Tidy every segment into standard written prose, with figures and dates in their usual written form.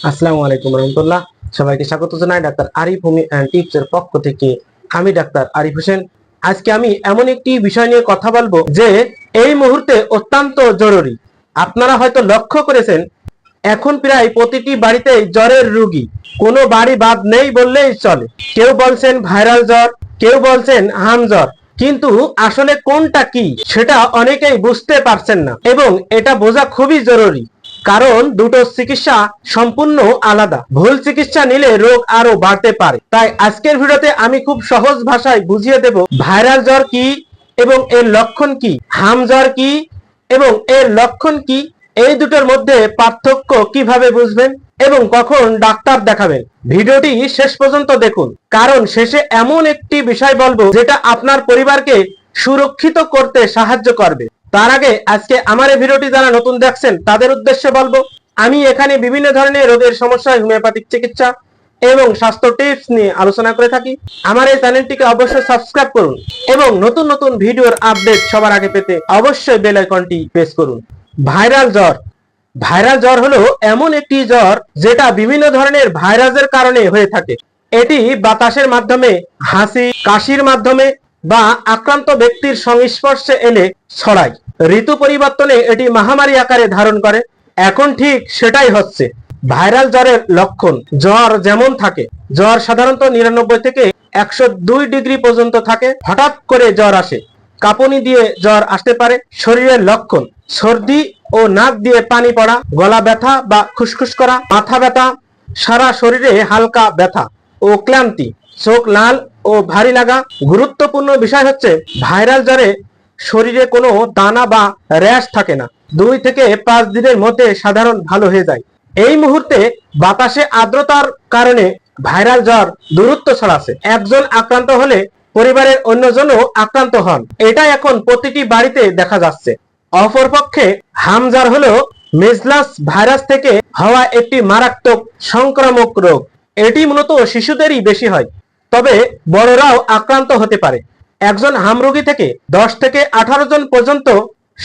আসসালামু আলাইকুম রহমতুল্লাহ। সবাইকে স্বাগত জানাই doctor Arif homeo and tips এর পক্ষ থেকে। আমি ডাক্তার আরিফ হোসেন। আজকে আমি এমন একটি বিষয় নিয়ে কথা বলবো যে এই মুহূর্তে অত্যন্ত জরুরি। আপনারা হয়তো লক্ষ্য করেছেন, এখন প্রায় প্রতিটি বাড়িতেই জ্বরের রোগী, কোনো বাড়ি বাদ নেই বললেই চলে। কেউ বলছেন ভাইরাল জ্বর, কেউ বলছেন হাম জ্বর, কিন্তু আসলে কোনটা কি সেটা অনেকেই বুঝতে পারছেন না, এবং এটা বোঝা খুবই জরুরি। কারণ দুটো চিকিৎসা সম্পূর্ণ আলাদা। ভুল চিকিৎসা নিলে রোগ আরো বাড়তে পারে। তাই আজকের ভিডিওতে আমি খুব সহজ ভাষায় বুঝিয়ে দেব ভাইরাল জ্বর কি এবং এর লক্ষণ কি, হাম জ্বর কি এবং এর লক্ষণ কি, এই দুটোর মধ্যে পার্থক্য কিভাবে বুঝবেন এবং কখন ডাক্তার দেখাবেন। ভিডিওটি শেষ পর্যন্ত দেখুন, কারণ শেষে এমন একটি বিষয় বলবো যেটা আপনার পরিবারকে সুরক্ষিত করতে সাহায্য করবে। তার আগে আজকে আমার এই ভিডিওটি যারা নতুন দেখছেন তাদের উদ্দেশ্যে বলবো, আমি এখানে বিভিন্ন ধরনের রোগের সমস্যায় হোমিওপ্যাথিক চিকিৎসা এবং স্বাস্থ্য টিপস নিয়ে আলোচনা করে থাকি। আমার এই চ্যানেলটিকে অবশ্যই সাবস্ক্রাইব করুন এবং নতুন নতুন ভিডিওর আপডেট সবার আগে পেতে অবশ্যই বেল আইকনটি প্রেস করুন। ভাইরাল জ্বর। ভাইরাল জ্বর হলো এমন একটি জ্বর যেটা বিভিন্ন ধরনের ভাইরাসের কারণে হয়ে থাকে। এটি বাতাসের মাধ্যমে, হাসি, কাশির মাধ্যমে বা আক্রান্ত ব্যক্তির সংস্পর্শে এলে ছড়ায়। ঋতু পরিবর্তনে এটি মহামারী আকারে ধারণ করে। এখন ঠিক সেটাই হচ্ছে। ভাইরাল জ্বরের লক্ষণ। জ্বর যেমন থাকে, জ্বর সাধারণত 99 থেকে 102 ডিগ্রি পর্যন্ত থাকে। হঠাৎ করে জ্বর আসে, কাঁপুনি দিয়ে জ্বর আসতে পারে। শরীরের লক্ষণ: সর্দি ও নাক দিয়ে পানি পড়া, গলা ব্যথা বা খুসখুস করা, মাথা ব্যথা, সারা শরীরে হালকা ব্যথা ও ক্লান্তি, চোখ লাল ও ভারী লাগা। গুরুত্বপূর্ণ বিষয় হচ্ছে ভাইরাল জ্বরে শরীরে কোনো দানা বা র্যাশ থাকে না। 2 থেকে 5 দিনের মধ্যে সাধারণ ভালো হয়ে যায়। এই মুহূর্তে বাতাসে আর্দ্রতার কারণে ভাইরাল জ্বর দূরত্ব ছড়াচ্ছে। একজন আক্রান্ত হলে পরিবারের অন্যজনও আক্রান্ত হন। এটা এখন প্রতিটি বাড়িতে দেখা যাচ্ছে। অপরপক্ষে হাম জ্বর হলো মেজলাস ভাইরাস থেকে হওয়া একটি মারাত্মক সংক্রামক রোগ। এটি মূলত শিশুদেরই বেশি হয়, তবে বড়রাও আক্রান্ত হতে পারে। একজন হাম রোগী থেকে 10 থেকে 18 জন পর্যন্ত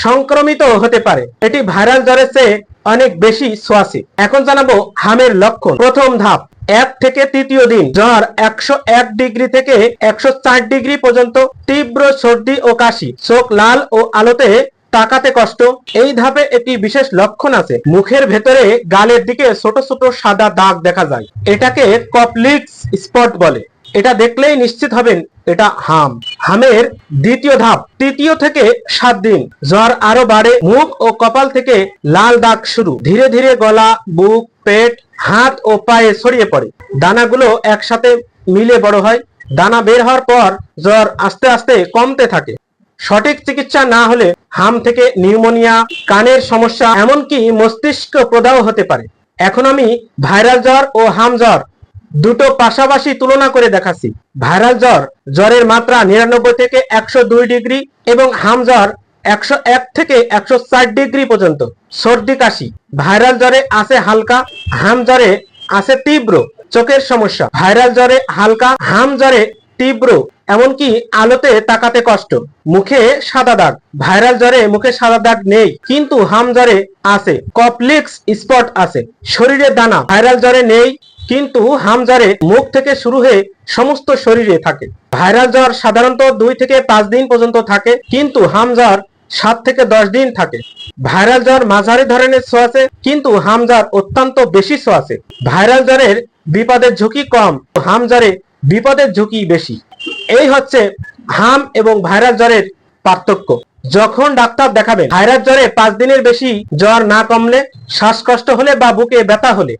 সংক্রমিত হতে পারে। এটি ভাইরাল জ্বরের চেয়ে অনেক বেশি ছোঁয়াচে। এখন জানাবো হামের লক্ষণ। প্রথম ধাপ, 1 থেকে 3য় দিন জ্বর 101 ডিগ্রি থেকে 104 ডিগ্রি পর্যন্ত, তীব্র সর্দি ও কাশি, চোখ লাল ও আলোতে তাকাতে কষ্ট। এই ধাপে একটি বিশেষ লক্ষণ আছে, মুখের ভেতরে গালের দিকে ছোট ছোট সাদা দাগ দেখা যায়। এটাকে কপলিক্স স্পট বলে। এটা দেখলেই নিশ্চিত হবেন এটা হাম। হামের দ্বিতীয় ধাপ, 3য় থেকে 7 দিন জ্বর আরো বাড়ে, মুখ ও কপাল থেকে লাল দাগ শুরু, ধীরে ধীরে গলা, বুক, পেট, হাত ও পায়ে ছড়িয়ে পড়ে। দানাগুলো একসাথে মিলে বড় হয়। দানা বের হওয়ার পর জ্বর আস্তে আস্তে কমতে থাকে। সঠিক চিকিৎসা না হলে হাম থেকে নিউমোনিয়া, কানের সমস্যা, এমনকি মস্তিষ্ক প্রদাহ হতে পারে। এখন আমি ভাইরাল জ্বর ও হাম জ্বর দুটো পাশাপাশি তুলনা করে দেখাচ্ছি। ভাইরাল জ্বর, জ্বরের মাত্রা 99 থেকে 102 ডিগ্রি এবং হাম জ্বর 101 থেকে 104 ডিগ্রি পর্যন্ত। সর্দি কাশি, ভাইরাল জ্বরে আছে হালকা, হাম জ্বরে আছে তীব্র। চোখের সমস্যা, ভাইরাল জ্বরে হালকা, হাম জ্বরে তীব্র, এমনকি আলোতে তাকাতে কষ্ট। মুখে সাদা দাগ, ভাইরাল জ্বরে মুখে সাদা দাগ নেই, কিন্তু হাম জ্বরে আছে, কপলিক্স স্পট আছে। শরীরে দানা, ভাইরাল জ্বরে নেই, কিন্তু হাম জ্বরে মুখ থেকে শুরু হয়ে সমস্ত শরীরে থাকে। ভাইরাল জ্বর সাধারণত 2 থেকে 5 দিন পর্যন্ত থাকে, কিন্তু হাম জ্বর 7 থেকে 10 দিন থাকে। ভাইরাল জ্বর মাঝারি ধরনের ছোঁয়াচে, কিন্তু হাম জ্বর অত্যন্ত বেশি ছোঁয়াচে। ভাইরাল জ্বরের বিপদের ঝুঁকি কম, হাম জ্বরে বিপদের ঝুঁকি বেশি। এই হচ্ছে হাম এবং ভাইরাল জ্বরের পার্থক্য। যখন ডাক্তার দেখাবেন, ভাইরাল জ্বরে 5 দিনের বেশি জ্বর না কমলে, শ্বাসকষ্ট হলে বা বুকে ব্যথা হলে,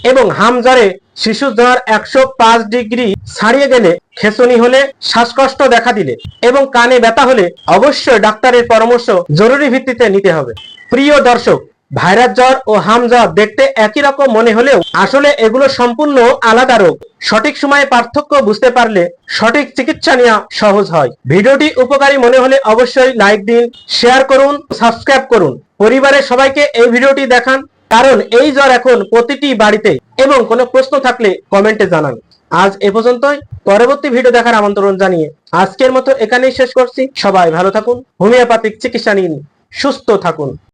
এবং হাম জ্বরে শিশু জ্বর 105 ডিগ্রি ছাড়িয়ে গেলে, খেঁচুনি হলে, শ্বাসকষ্ট দেখা দিলে এবং কানে ব্যথা হলে অবশ্যই ডাক্তারের পরামর্শ জরুরি ভিত্তিতে নিতে হবে। প্রিয় দর্শক, ভাইরাল জ্বর ও হাম জ্বর দেখতে একই রকম মনে হলেও আসলে এগুলো সম্পূর্ণ আলাদা রোগ। সঠিক সময়ে পার্থক্য বুঝতে পারলে সঠিক চিকিৎসা নেওয়া সহজ হয়। ভিডিওটি উপকারী মনে হলে অবশ্যই লাইক দিন, শেয়ার করুন, সাবস্ক্রাইব করুন। পরিবারের সবাইকে এই ভিডিওটি দেখান, কারণ এই জ্বর এখন প্রতিটি বাড়িতে। এবং কোনো প্রশ্ন থাকলে কমেন্টে জানান। আজ এ পর্যন্তই। পরবর্তী ভিডিও দেখার আমন্ত্রণ জানিয়ে আজকের মতো এখানেই শেষ করছি। সবাই ভালো থাকুন, হোমিওপ্যাথিক চিকিৎসা নিন, সুস্থ থাকুন।